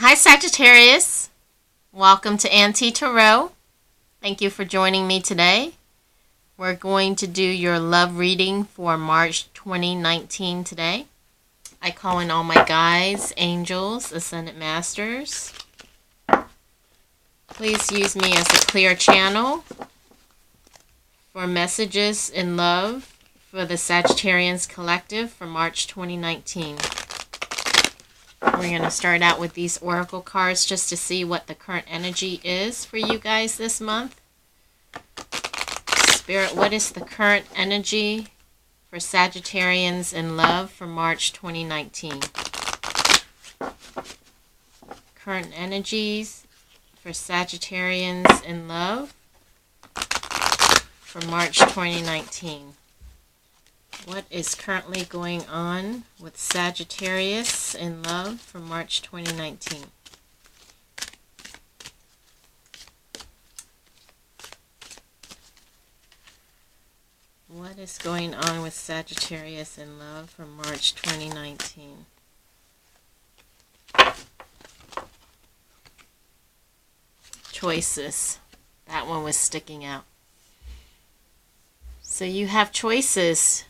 Hi, Sagittarius. Welcome to Auntie Tarot. Thank you for joining me today. We're going to do your love reading for March 2019 today. I call in all my guides, angels, ascended masters. Please use me as a clear channel for messages in love for the Sagittarians Collective for March 2019. We're going to start out with these oracle cards just to see what the current energy is for you guys this month. Spirit, what is the current energy for Sagittarians in love for March 2019? Current energies for Sagittarians in love for March 2019. What is currently going on with Sagittarius in love for March 2019? What is going on with Sagittarius in love for March 2019? Choices. That one was sticking out. So you have choices.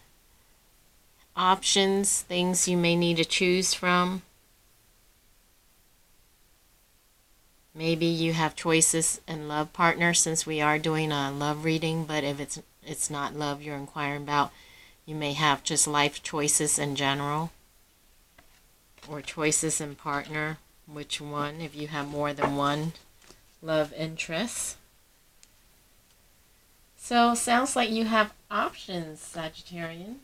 Options, things you may need to choose from. Maybe you have choices in love partner, since we are doing a love reading, but if it's not love you're inquiring about, you may have just life choices in general, or choices in partner, which one, if you have more than one love interest. So sounds like you have options, Sagittarians.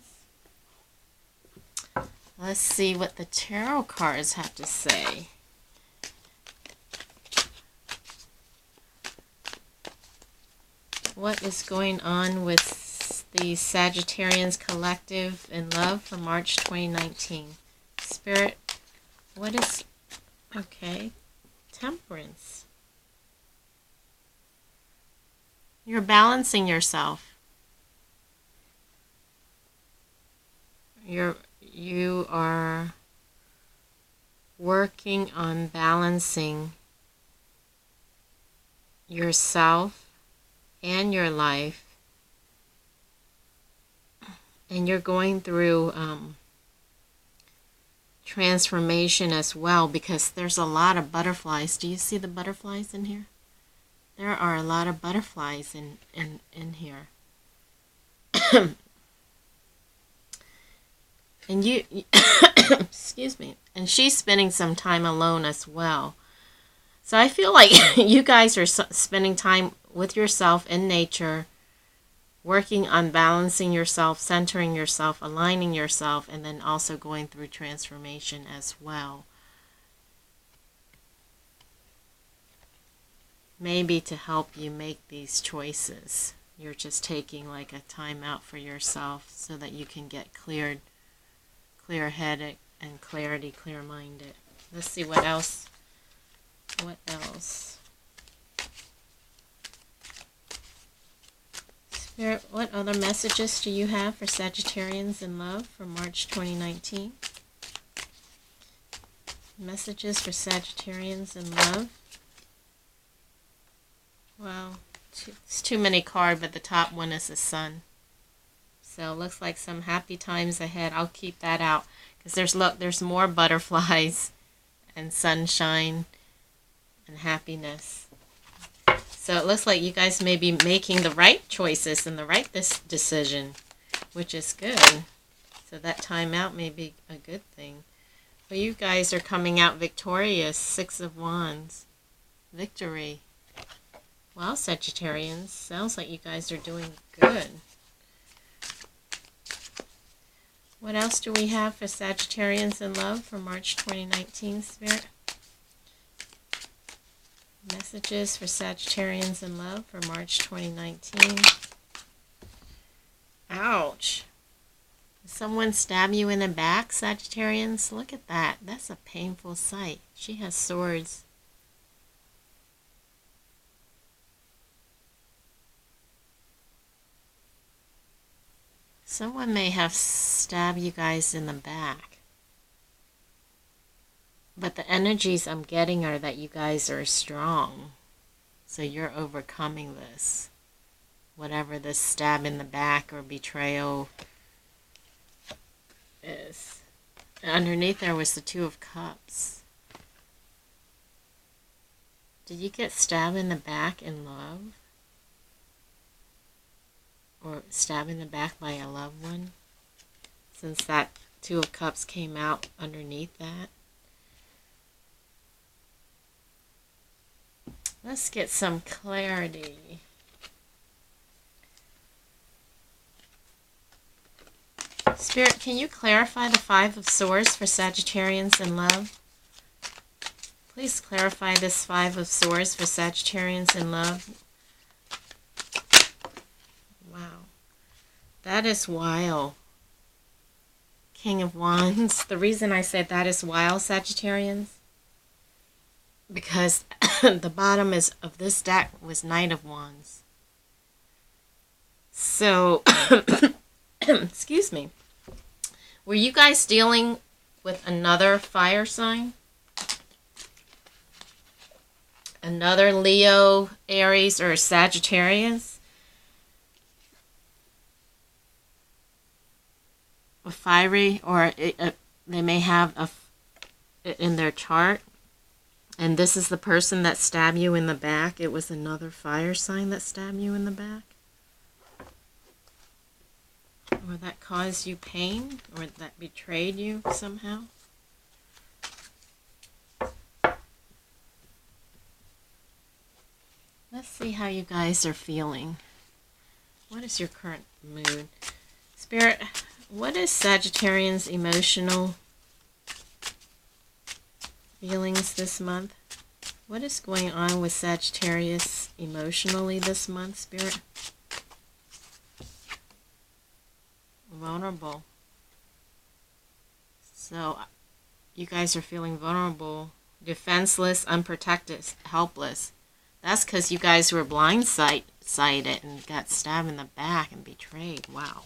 Let's see what the tarot cards have to say. What is going on with the Sagittarians Collective in love for March 2019? Spirit, what is... Okay, Temperance. You're balancing yourself. You are working on balancing yourself and your life, and you're going through transformation as well, because there's a lot of butterflies. Do you see the butterflies in here? There are a lot of butterflies in here. And you excuse me, and she's spending some time alone as well. So I feel like you guys are spending time with yourself in nature, working on balancing yourself, centering yourself, aligning yourself, and then also going through transformation as well. Maybe to help you make these choices, you're just taking like a time out for yourself so that you can get clear-headed and clear-minded. Let's see what else. What else? Spirit, what other messages do you have for Sagittarians in love for March 2019? Messages for Sagittarians in love. Well, it's too many cards, but the top one is the Sun. So it looks like some happy times ahead. I'll keep that out because there's more butterflies and sunshine and happiness. So it looks like you guys may be making the right choices and the right decision, which is good. So that time out may be a good thing. Well, you guys are coming out victorious. 6 of Wands. Victory. Well, Sagittarians, sounds like you guys are doing good. What else do we have for Sagittarians in love for March 2019, Spirit? Messages for Sagittarians in love for March 2019. Ouch. Did someone stab you in the back, Sagittarians? Look at that. That's a painful sight. She has swords. Someone may have stabbed you guys in the back. But the energies I'm getting are that you guys are strong. So you're overcoming this. Whatever this stab in the back or betrayal is. And underneath there was the Two of Cups. Did you get stabbed in the back in love? Or stabbed in the back by a loved one? Since that Two of Cups came out underneath that. Let's get some clarity. Spirit, can you clarify the Five of Swords for Sagittarians in love? Please clarify this Five of Swords for Sagittarians in love. Wow. That is wild. King of Wands. The reason I said that is wild, Sagittarians, because the bottom of this deck was Knight of Wands. So, excuse me. Were you guys dealing with another fire sign? Another Leo, Aries, or Sagittarius? A fiery, or they may have in their chart. And this is the person that stabbed you in the back. It was another fire sign that stabbed you in the back. Or that caused you pain, or that betrayed you somehow. Let's see how you guys are feeling. What is your current mood? Spirit, what is Sagittarians' emotional feelings this month? What is going on with Sagittarius emotionally this month, Spirit? Vulnerable. So, you guys are feeling vulnerable, defenseless, unprotected, helpless. That's because you guys were blindsided and got stabbed in the back and betrayed. Wow.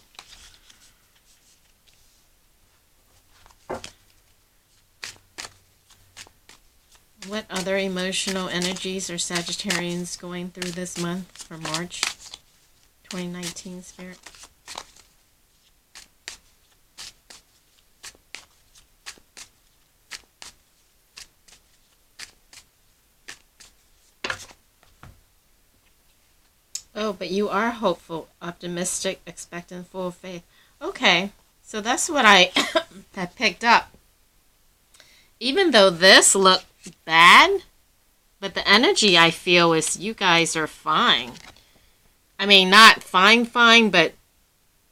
What other emotional energies are Sagittarians going through this month for March 2019, Spirit? Oh, but you are hopeful, optimistic, expectant, full of faith. Okay, so that's what I had picked up. Even though this looked bad, but the energy I feel is you guys are fine. I mean, not fine, but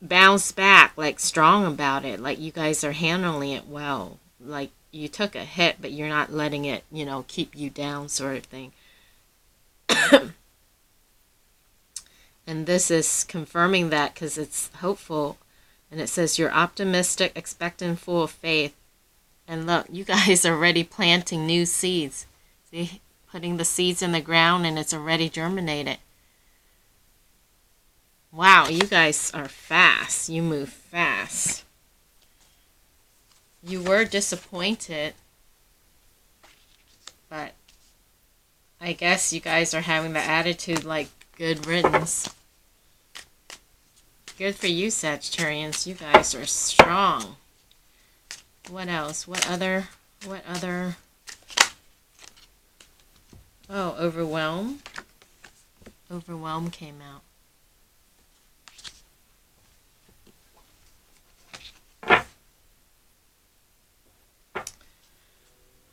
bounce back, like strong about it. Like you guys are handling it well. Like you took a hit, but you're not letting it, keep you down sort of thing. And this is confirming that because it's hopeful. And it says you're optimistic, expectant, full of faith. And look, you guys are already planting new seeds. See, putting the seeds in the ground and it's already germinated. Wow, you guys are fast. You move fast. You were disappointed. But I guess you guys are having the attitude like good riddance. Good for you, Sagittarians. You guys are strong. What else? What other? Oh, overwhelm. Overwhelm came out.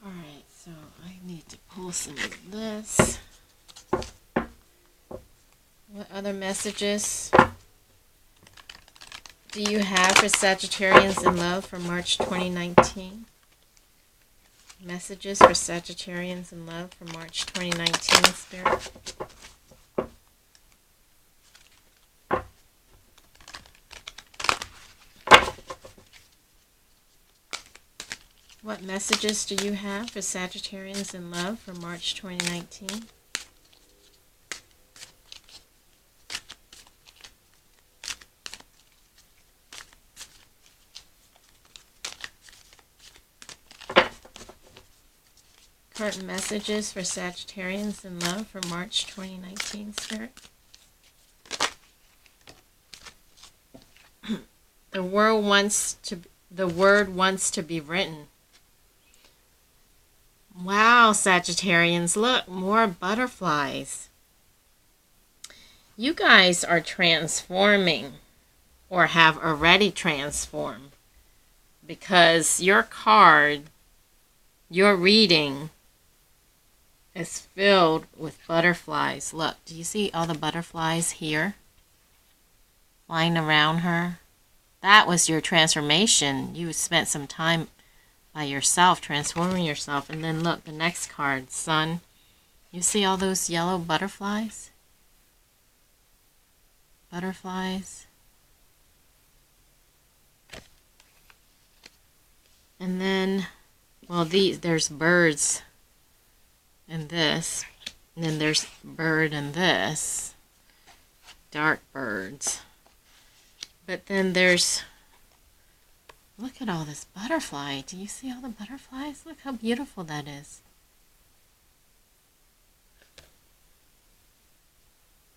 Alright, so I need to pull some of this. What other messages do you have for Sagittarians in love for March 2019? Messages for Sagittarians in love for March 2019, Spirit. What messages do you have for Sagittarians in love for March 2019? important messages for Sagittarians in love for March 2019, Spirit. The word wants to be written. Wow, Sagittarians, look, more butterflies. You guys are transforming or have already transformed because your card, your reading is filled with butterflies. Look, do you see all the butterflies here flying around her? That was your transformation. You spent some time by yourself, transforming yourself. And then look, the next card, Sun. You see all those yellow butterflies? Butterflies. And then, well, there's birds in this. And then there's bird in this. Dark birds. But then there's, look at all this butterfly. Do you see all the butterflies? Look how beautiful that is.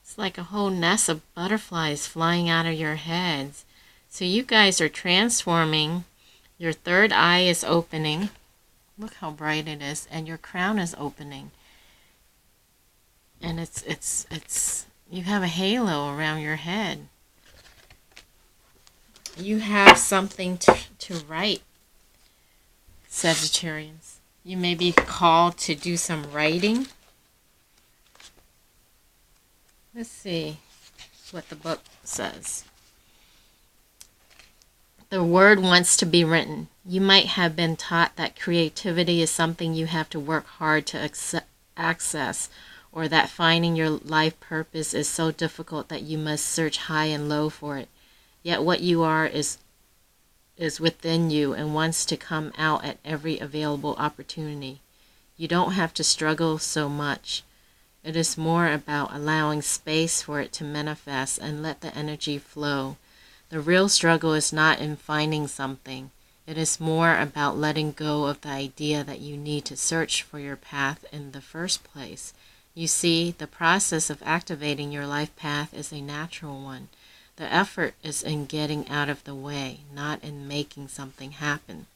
It's like a whole nest of butterflies flying out of your heads. So you guys are transforming. Your third eye is opening. Look how bright it is. And your crown is opening. And it's you have a halo around your head. You have something to write, Sagittarians. You may be called to do some writing. Let's see what the book says. The word wants to be written. You might have been taught that creativity is something you have to work hard to access, or that finding your life purpose is so difficult that you must search high and low for it. Yet what you are is within you and wants to come out at every available opportunity. You don't have to struggle so much. It is more about allowing space for it to manifest and let the energy flow. The real struggle is not in finding something. It is more about letting go of the idea that you need to search for your path in the first place. You see, the process of activating your life path is a natural one. The effort is in getting out of the way, not in making something happen.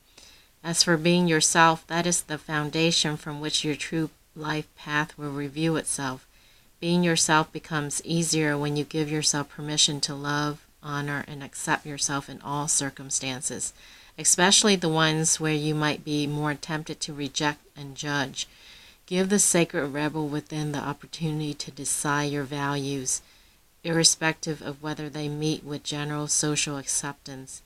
As for being yourself, that is the foundation from which your true life path will reveal itself. Being yourself becomes easier when you give yourself permission to love, honor, and accept yourself in all circumstances, especially the ones where you might be more tempted to reject and judge. Give the sacred rebel within the opportunity to decide your values, irrespective of whether they meet with general social acceptance.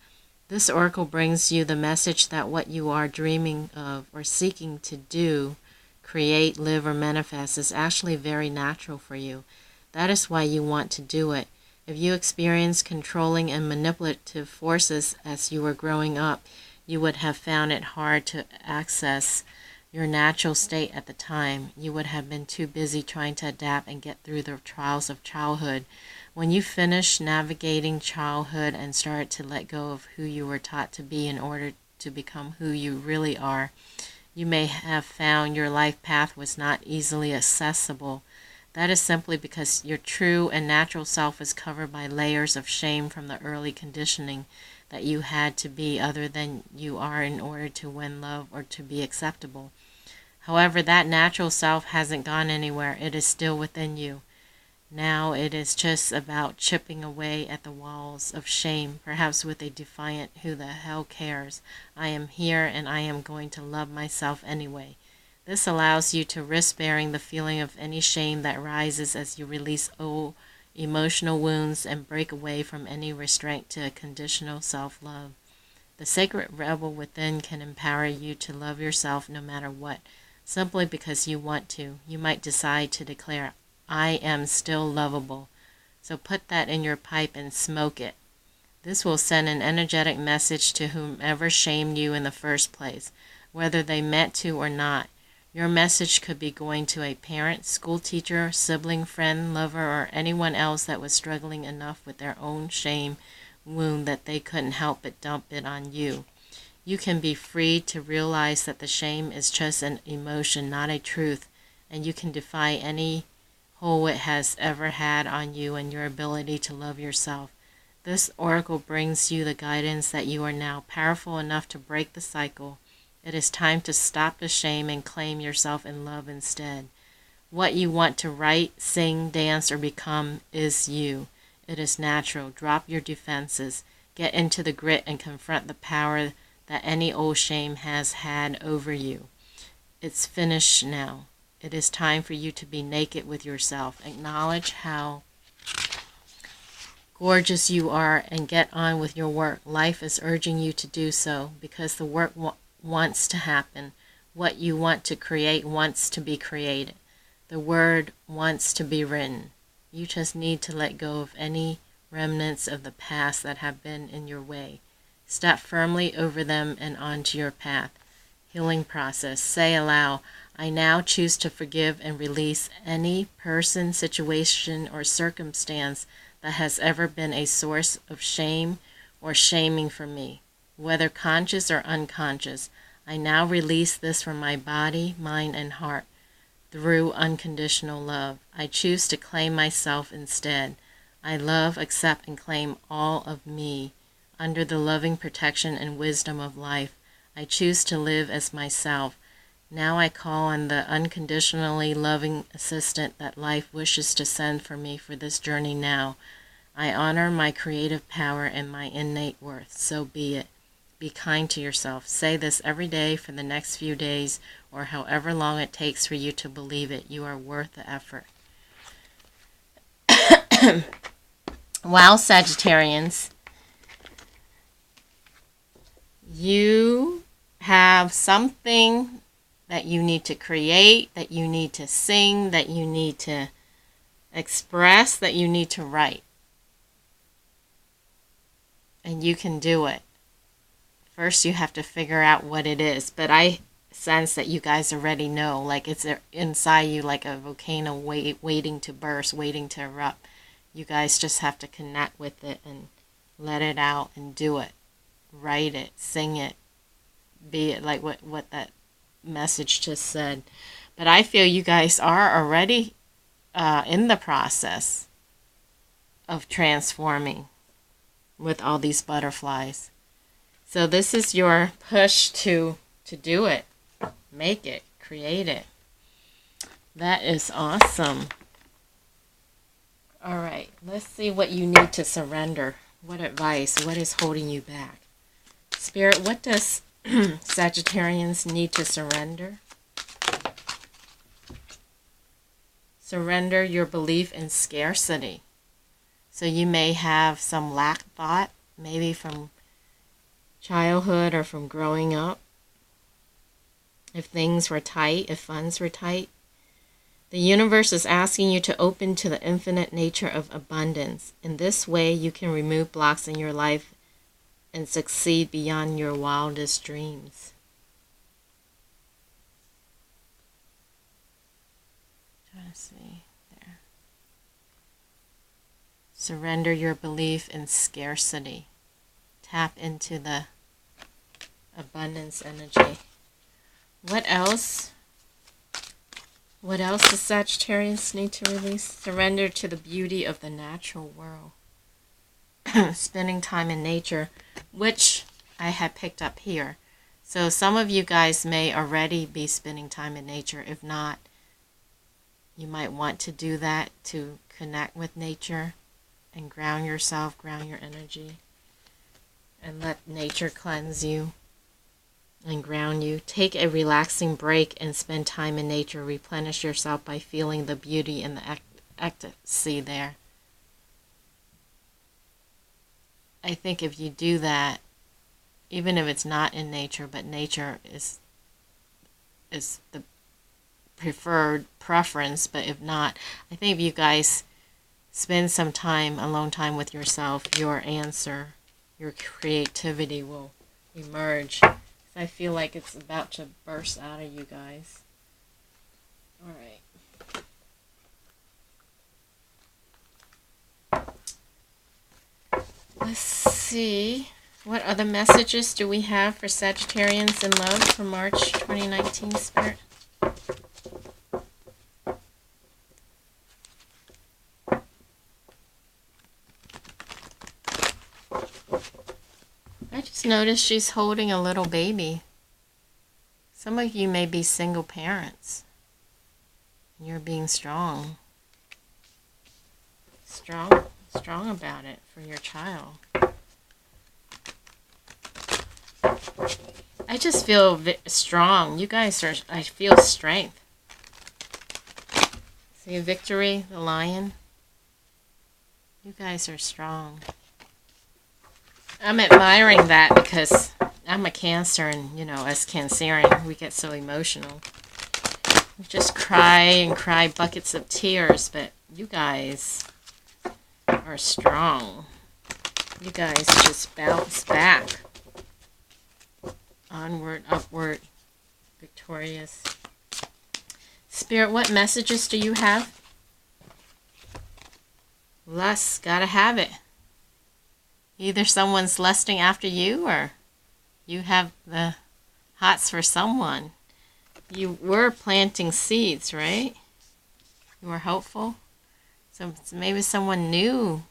This oracle brings you the message that what you are dreaming of or seeking to do, create, live, or manifest is actually very natural for you. That is why you want to do it. If you experienced controlling and manipulative forces as you were growing up, you would have found it hard to access your natural state at the time. You would have been too busy trying to adapt and get through the trials of childhood. When you finish navigating childhood and start to let go of who you were taught to be in order to become who you really are, you may have found your life path was not easily accessible. That is simply because your true and natural self is covered by layers of shame from the early conditioning that you had to be other than you are in order to win love or to be acceptable. However, that natural self hasn't gone anywhere. It is still within you. Now it is just about chipping away at the walls of shame, perhaps with a defiant, "Who the hell cares? I am here and I am going to love myself anyway." This allows you to risk bearing the feeling of any shame that rises as you release old emotional wounds and break away from any restraint to a conditional self-love. The sacred rebel within can empower you to love yourself no matter what, simply because you want to. You might decide to declare, "I am still lovable." So put that in your pipe and smoke it. This will send an energetic message to whomever shamed you in the first place, whether they meant to or not. Your message could be going to a parent, school teacher, sibling, friend, lover, or anyone else that was struggling enough with their own shame wound that they couldn't help but dump it on you. You can be free to realize that the shame is just an emotion, not a truth, and you can defy any hold it has ever had on you and your ability to love yourself. This oracle brings you the guidance that you are now powerful enough to break the cycle. It is time to stop the shame and claim yourself in love instead. What you want to write, sing, dance, or become is you. It is natural. Drop your defenses. Get into the grit and confront the power that any old shame has had over you. It's finished now. It is time for you to be naked with yourself. Acknowledge how gorgeous you are and get on with your work. Life is urging you to do so because the work wants to happen. What you want to create wants to be created. The word wants to be written. You just need to let go of any remnants of the past that have been in your way. Step firmly over them and onto your path. Healing process. Say aloud, I now choose to forgive and release any person, situation, or circumstance that has ever been a source of shame or shaming for me, whether conscious or unconscious. I now release this from my body, mind, and heart through unconditional love. I choose to claim myself instead. I love, accept, and claim all of me under the loving protection and wisdom of life. I choose to live as myself. Now I call on the unconditionally loving assistant that life wishes to send for me for this journey now. I honor my creative power and my innate worth. So be it. Be kind to yourself. Say this every day for the next few days or however long it takes for you to believe it. You are worth the effort. Wow, Sagittarians. You have something that you need to create, that you need to sing, that you need to express, that you need to write. And you can do it. First, you have to figure out what it is. But I sense that you guys already know. Like it's inside you like a volcano waiting to burst, waiting to erupt. You guys just have to connect with it and let it out and do it. Write it, sing it, be it like what that message just said. But I feel you guys are already in the process of transforming with all these butterflies. So this is your push to do it, make it, create it. That is awesome. All right, let's see what you need to surrender. What advice? What is holding you back? Spirit, what does Sagittarians need to surrender? Surrender your belief in scarcity. So you may have some lack thought, maybe from childhood or from growing up. If things were tight, if funds were tight. The universe is asking you to open to the infinite nature of abundance. In this way, you can remove blocks in your life and succeed beyond your wildest dreams. Trying to see there. Surrender your belief in scarcity. Tap into the abundance energy. What else? What else does Sagittarians need to release? Surrender to the beauty of the natural world. Spending time in nature, which I had picked up here. So some of you guys may already be spending time in nature. If not, you might want to do that to connect with nature and ground yourself, ground your energy, and let nature cleanse you and ground you. Take a relaxing break and spend time in nature. Replenish yourself by feeling the beauty and the ecstasy there. I think if you do that, even if it's not in nature, but nature is the preferred preference, but if not, I think if you guys spend some time, alone time with yourself, your answer, your creativity will emerge. I feel like it's about to burst out of you guys. All right. Let's see. What other messages do we have for Sagittarians in love for March 2019, Spirit? I just noticed she's holding a little baby. Some of you may be single parents. You're being strong. Strong about it for your child. I just feel strong. You guys are, I feel strength. See, Victory, the lion. You guys are strong. I'm admiring that because I'm a Cancer, and, you know, as Cancerian, we get so emotional. We just cry and cry buckets of tears, but you guys are strong. You guys just bounce back. Onward, upward, victorious. Spirit, what messages do you have? Lust, gotta have it. Either someone's lusting after you, or you have the hots for someone. You were planting seeds, right? You were hopeful. So maybe someone new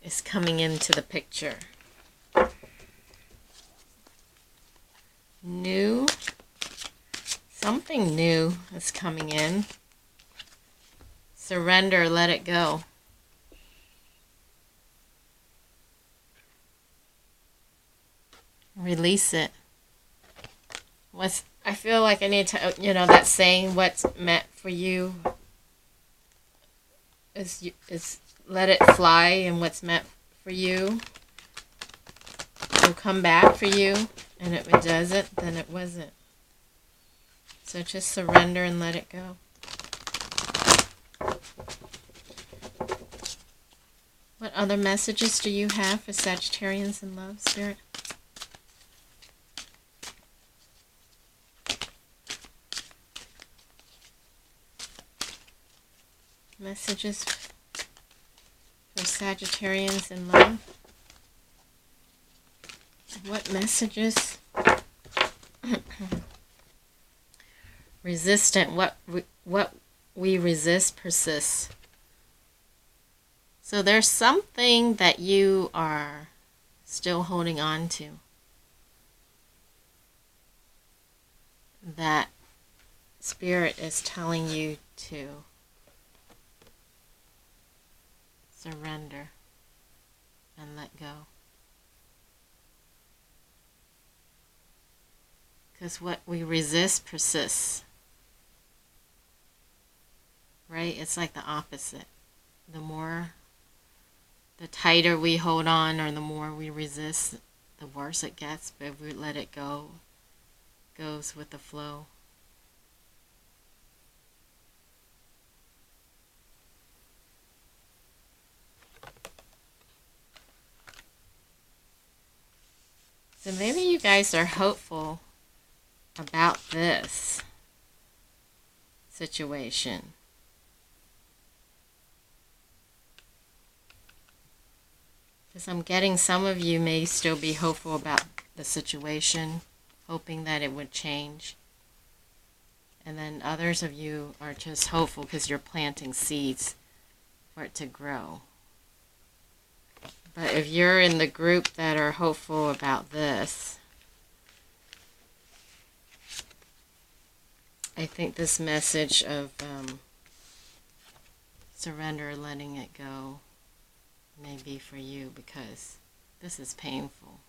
is coming into the picture. New. Something new is coming in. Surrender, let it go. Release it. I feel like I need to, you know, that saying, what's meant for you is let it fly, and what's meant for you will come back for you, and if it doesn't, then it wasn't. So just surrender and let it go. What other messages do you have for Sagittarians in love, Spirit? Messages for Sagittarians in love. What messages? Resistant. What we resist persists. So there's something that you are still holding on to. That Spirit is telling you to surrender and let go. Because what we resist persists. Right? It's like the opposite. The tighter we hold on, or the more we resist, the worse it gets. But if we let it go, it goes with the flow. So maybe you guys are hopeful about this situation. Because I'm getting some of you may still be hopeful about the situation, hoping that it would change. And then others of you are just hopeful because you're planting seeds for it to grow. But if you're in the group that are hopeful about this, I think this message of surrender, letting it go, may be for you, because this is painful.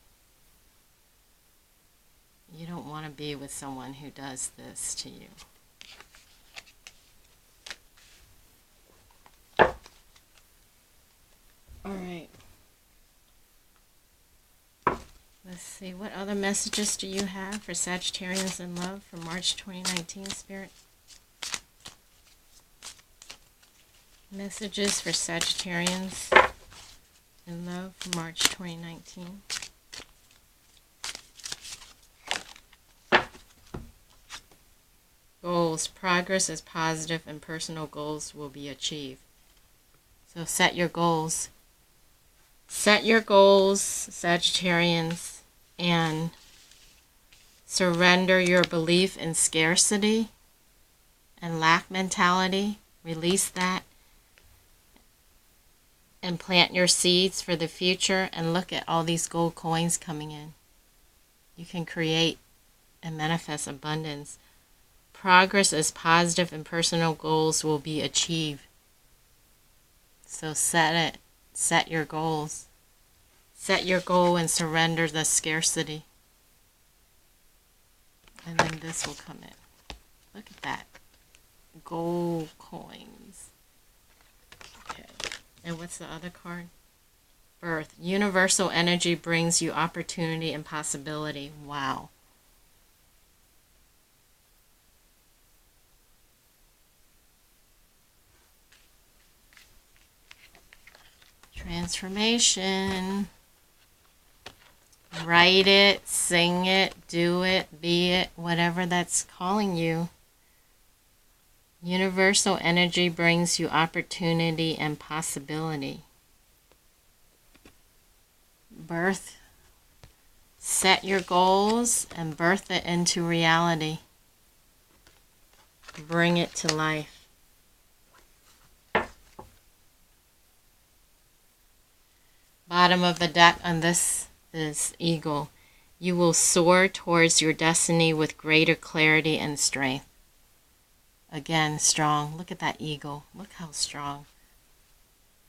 You don't want to be with someone who does this to you. All right. Let's see, what other messages do you have for Sagittarians in love for March 2019, Spirit? Messages for Sagittarians in love for March 2019. Goals. Progress is positive and personal goals will be achieved. So set your goals. Set your goals, Sagittarians, and surrender your belief in scarcity and lack mentality. Release that and plant your seeds for the future. And look at all these gold coins coming in. You can create and manifest abundance. Progress is positive and personal goals will be achieved. So set it. Set your goals. Set your goal and surrender the scarcity. And then this will come in. Look at that. Gold coins. Okay. And what's the other card? Birth. Universal energy brings you opportunity and possibility. Wow. Transformation. Write it, sing it, do it, be it, whatever that's calling you. Universal energy brings you opportunity and possibility. Birth. Set your goals and birth it into reality. Bring it to life. Bottom of the deck on this is eagle. You will soar towards your destiny with greater clarity and strength. Again, strong. Look at that eagle. Look how strong.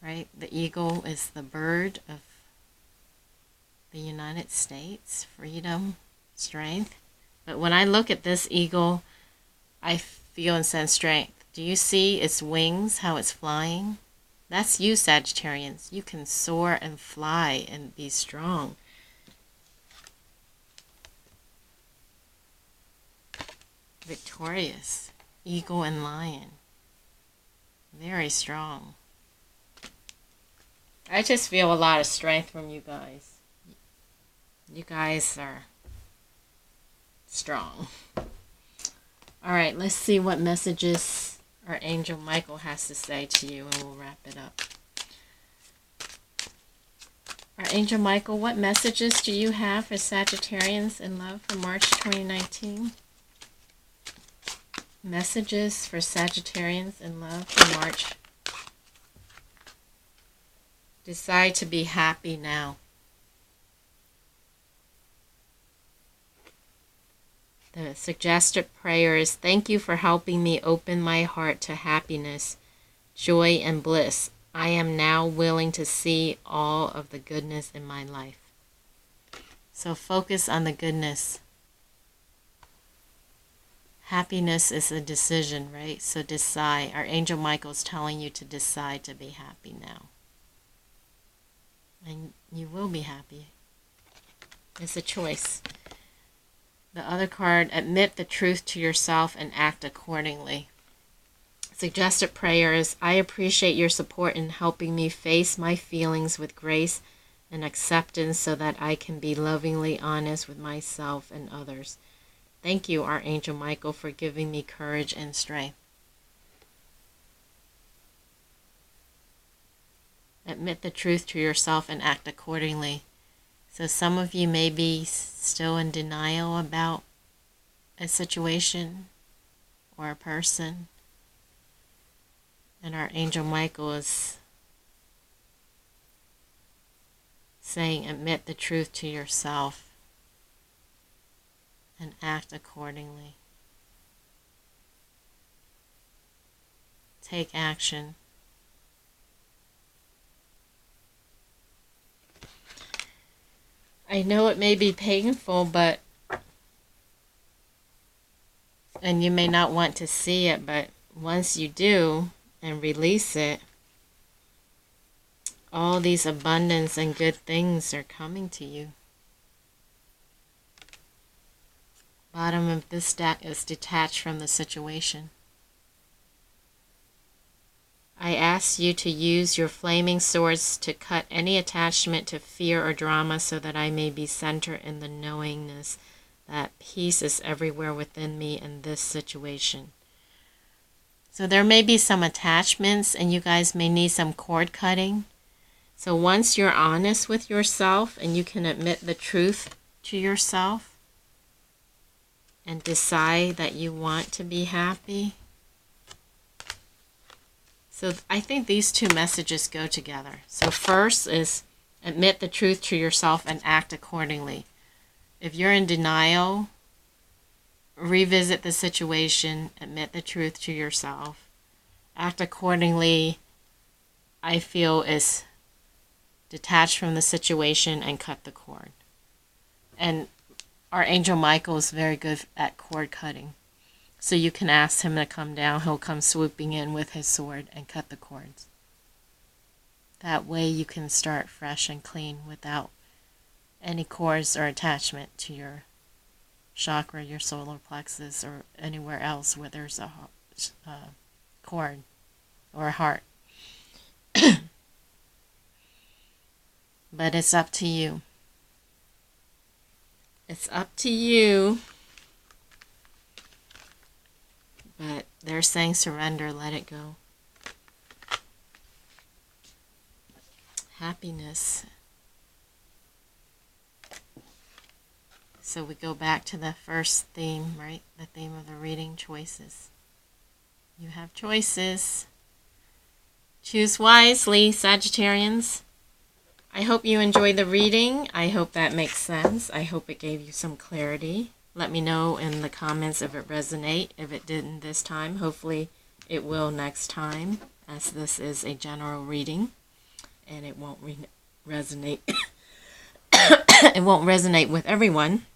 Right? The eagle is the bird of the United States. Freedom, strength. But when I look at this eagle, I feel and sense strength. Do you see its wings, how it's flying? That's you, Sagittarians. You can soar and fly and be strong. Victorious. Eagle and lion. Very strong. I just feel a lot of strength from you guys. You guys are strong. All right, let's see what messages Archangel Michael has to say to you, and we'll wrap it up. Archangel Michael, what messages do you have for Sagittarians in love for March 2019? Messages for Sagittarians in love for March. Decide to be happy now. The suggested prayer is, thank you for helping me open my heart to happiness, joy, and bliss. I am now willing to see all of the goodness in my life. So focus on the goodness. Happiness is a decision, right? So decide. Archangel Michael's telling you to decide to be happy now. And you will be happy. It's a choice. The other card, admit the truth to yourself and act accordingly. Suggested prayer is, I appreciate your support in helping me face my feelings with grace and acceptance so that I can be lovingly honest with myself and others. Thank you, Archangel Michael, for giving me courage and strength. Admit the truth to yourself and act accordingly. So some of you may be still in denial about a situation or a person. And Archangel Michael is saying, admit the truth to yourself and act accordingly. Take action. I know it may be painful, and you may not want to see it, but once you do and release it, all these abundance and good things are coming to you. Bottom of this deck is detached from the situation. I ask you to use your flaming swords to cut any attachment to fear or drama so that I may be centered in the knowingness that peace is everywhere within me in this situation. So there may be some attachments and you guys may need some cord cutting. So once you're honest with yourself and you can admit the truth to yourself and decide that you want to be happy. So I think these two messages go together. So first is admit the truth to yourself and act accordingly. If you're in denial, revisit the situation, admit the truth to yourself. Act accordingly, I feel, is detach from the situation and cut the cord. And Archangel Michael is very good at cord cutting. So you can ask him to come down. He'll come swooping in with his sword and cut the cords. That way you can start fresh and clean without any cords or attachment to your chakra, your solar plexus, or anywhere else where there's a cord or a heart. But it's up to you. It's up to you. But they're saying surrender, let it go. Happiness. So we go back to the first theme, right? The theme of the reading, choices. You have choices. Choose wisely, Sagittarians. I hope you enjoyed the reading. I hope that makes sense. I hope it gave you some clarity. Let me know in the comments if it resonates. If it didn't this time, hopefully it will next time, as this is a general reading and it won't resonate. It won't resonate with everyone,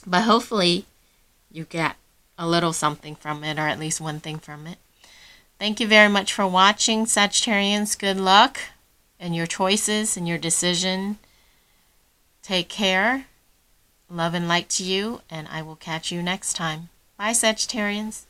but hopefully you get a little something from it, or at least one thing from it. Thank you very much for watching, Sagittarians. Good luck in your choices and your decision. Take care. Love and light to you, and I will catch you next time. Bye, Sagittarians.